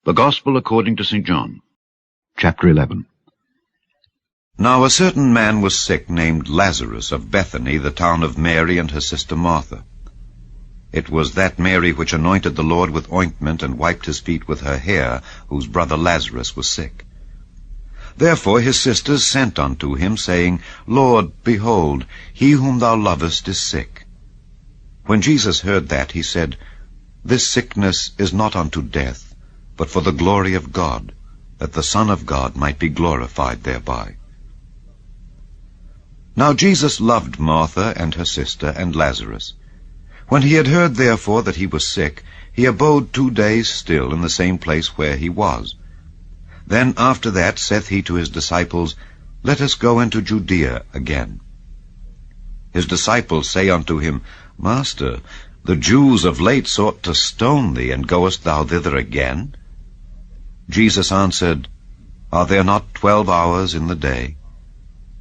The Gospel according to St. John, chapter 11. Now a certain man was sick named Lazarus of Bethany, the town of Mary and her sister Martha. It was that Mary which anointed the Lord with ointment and wiped his feet with her hair, whose brother Lazarus was sick. Therefore his sisters sent unto him, saying, Lord, behold, he whom thou lovest is sick. When Jesus heard that, he said, This sickness is not unto death, but for the glory of God, that the Son of God might be glorified thereby. Now Jesus loved Martha and her sister and Lazarus. When he had heard therefore that he was sick, he abode 2 days still in the same place where he was. Then after that saith he to his disciples, Let us go into Judea again. His disciples say unto him, Master, the Jews of late sought to stone thee, and goest thou thither again? Jesus answered, Are there not 12 hours in the day?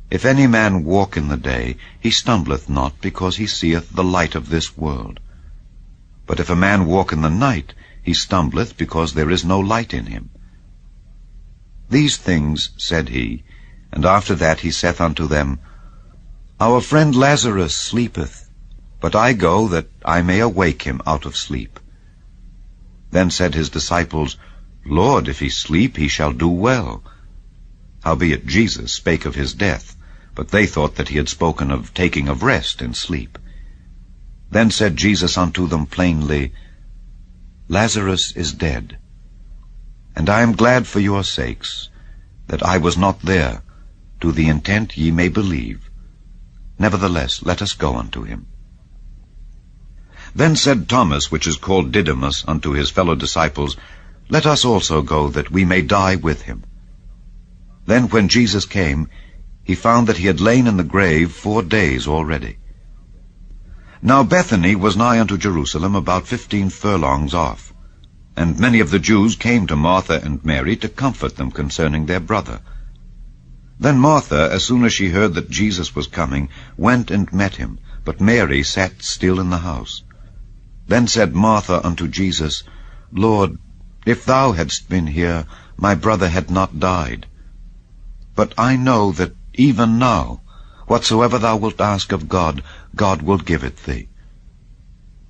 If any man walk in the day, he stumbleth not, because he seeth the light of this world. But if a man walk in the night, he stumbleth, because there is no light in him. These things said he, and after that he saith unto them, Our friend Lazarus sleepeth, but I go that I may awake him out of sleep. Then said his disciples, Lord, if he sleep, he shall do well. Howbeit Jesus spake of his death, but they thought that he had spoken of taking of rest in sleep. Then said Jesus unto them plainly, Lazarus is dead, and I am glad for your sakes, that I was not there, to the intent ye may believe. Nevertheless, let us go unto him. Then said Thomas, which is called Didymus, unto his fellow disciples, Let us also go, that we may die with him. Then when Jesus came, he found that he had lain in the grave 4 days already. Now Bethany was nigh unto Jerusalem, about 15 furlongs off. And many of the Jews came to Martha and Mary to comfort them concerning their brother. Then Martha, as soon as she heard that Jesus was coming, went and met him, but Mary sat still in the house. Then said Martha unto Jesus, Lord, if thou hadst been here, my brother had not died. But I know that even now, whatsoever thou wilt ask of God, God will give it thee.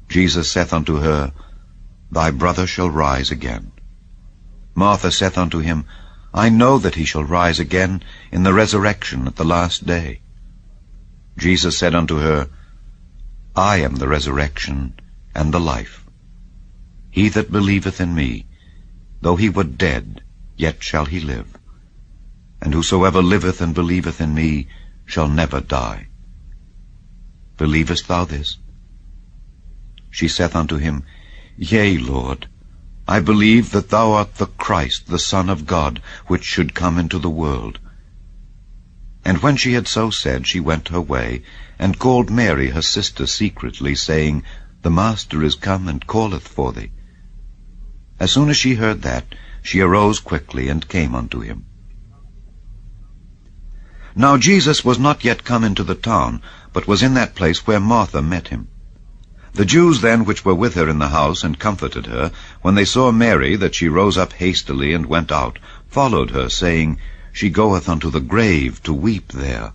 Jesus saith unto her, Thy brother shall rise again. Martha saith unto him, I know that he shall rise again in the resurrection at the last day. Jesus said unto her, I am the resurrection and the life. He that believeth in me, though he were dead, yet shall he live. And whosoever liveth and believeth in me shall never die. Believest thou this? She saith unto him, Yea, Lord, I believe that thou art the Christ, the Son of God, which should come into the world. And when she had so said, she went her way, and called Mary her sister secretly, saying, The Master is come, and calleth for thee. As soon as she heard that, she arose quickly, and came unto him. Now Jesus was not yet come into the town, but was in that place where Martha met him. The Jews then which were with her in the house, and comforted her, when they saw Mary, that she rose up hastily, and went out, followed her, saying, She goeth unto the grave to weep there.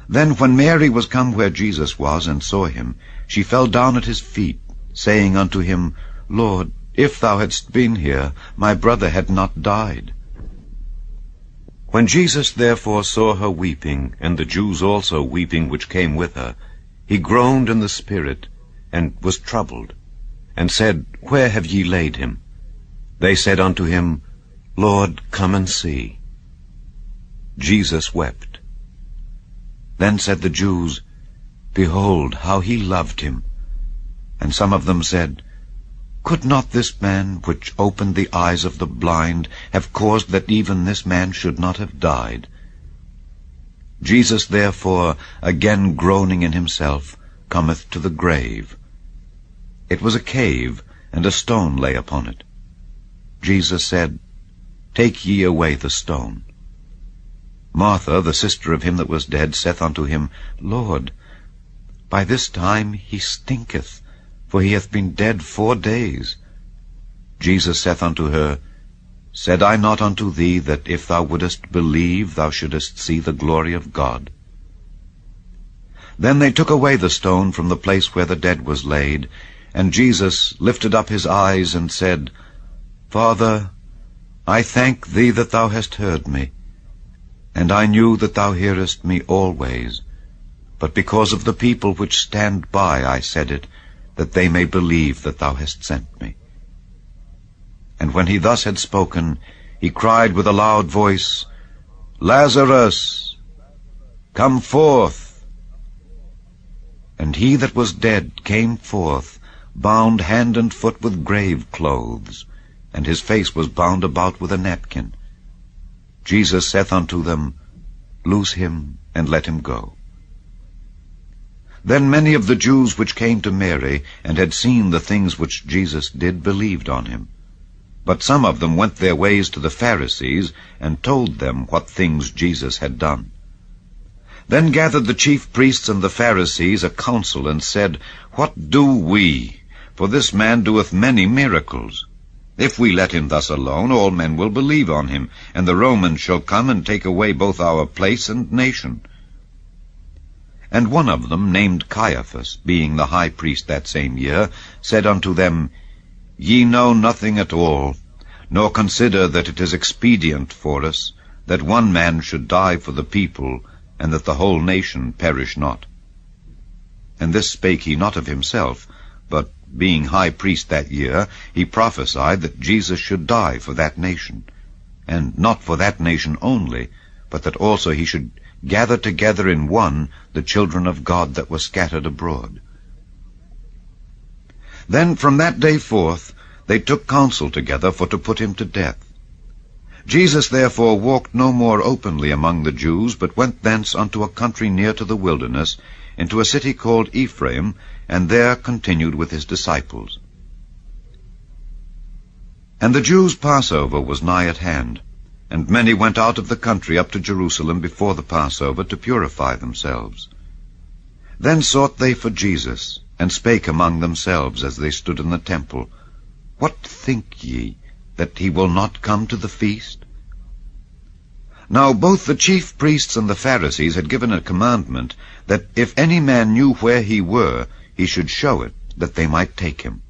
Then when Mary was come where Jesus was, and saw him, she fell down at his feet, saying unto him, Lord, if thou hadst been here, my brother had not died. When Jesus therefore saw her weeping, and the Jews also weeping which came with her, he groaned in the spirit, and was troubled, and said, Where have ye laid him? They said unto him, Lord, come and see. Jesus wept. Then said the Jews, Behold, how he loved him. And some of them said, Could not this man, which opened the eyes of the blind, have caused that even this man should not have died? Jesus therefore, again groaning in himself, cometh to the grave. It was a cave, and a stone lay upon it. Jesus said, Take ye away the stone. Martha, the sister of him that was dead, saith unto him, Lord, by this time he stinketh, for he hath been dead 4 days. Jesus saith unto her, Said I not unto thee, that if thou wouldest believe, thou shouldest see the glory of God? Then they took away the stone from the place where the dead was laid, and Jesus lifted up his eyes, and said, Father, I thank thee that thou hast heard me, and I knew that thou hearest me always. But because of the people which stand by I said it, that they may believe that thou hast sent me. And when he thus had spoken, he cried with a loud voice, Lazarus, come forth. And he that was dead came forth, bound hand and foot with grave clothes, and his face was bound about with a napkin. Jesus saith unto them, Loose him, and let him go. Then many of the Jews which came to Mary, and had seen the things which Jesus did, believed on him. But some of them went their ways to the Pharisees, and told them what things Jesus had done. Then gathered the chief priests and the Pharisees a council, and said, What do we? For this man doeth many miracles. If we let him thus alone, all men will believe on him, and the Romans shall come and take away both our place and nation. And one of them, named Caiaphas, being the high priest that same year, said unto them, Ye know nothing at all, nor consider that it is expedient for us that one man should die for the people, and that the whole nation perish not. And this spake he not of himself, but, being high priest that year, he prophesied that Jesus should die for that nation, and not for that nation only, but that also he should gather together in one the children of God that were scattered abroad. Then from that day forth they took counsel together for to put him to death. Jesus therefore walked no more openly among the Jews, but went thence unto a country near to the wilderness, into a city called Ephraim, and there continued with his disciples. And the Jews' Passover was nigh at hand, and many went out of the country up to Jerusalem before the Passover to purify themselves. Then sought they for Jesus, and spake among themselves as they stood in the temple, What think ye, that he will not come to the feast? Now both the chief priests and the Pharisees had given a commandment, that if any man knew where he were, he should show it, that they might take him.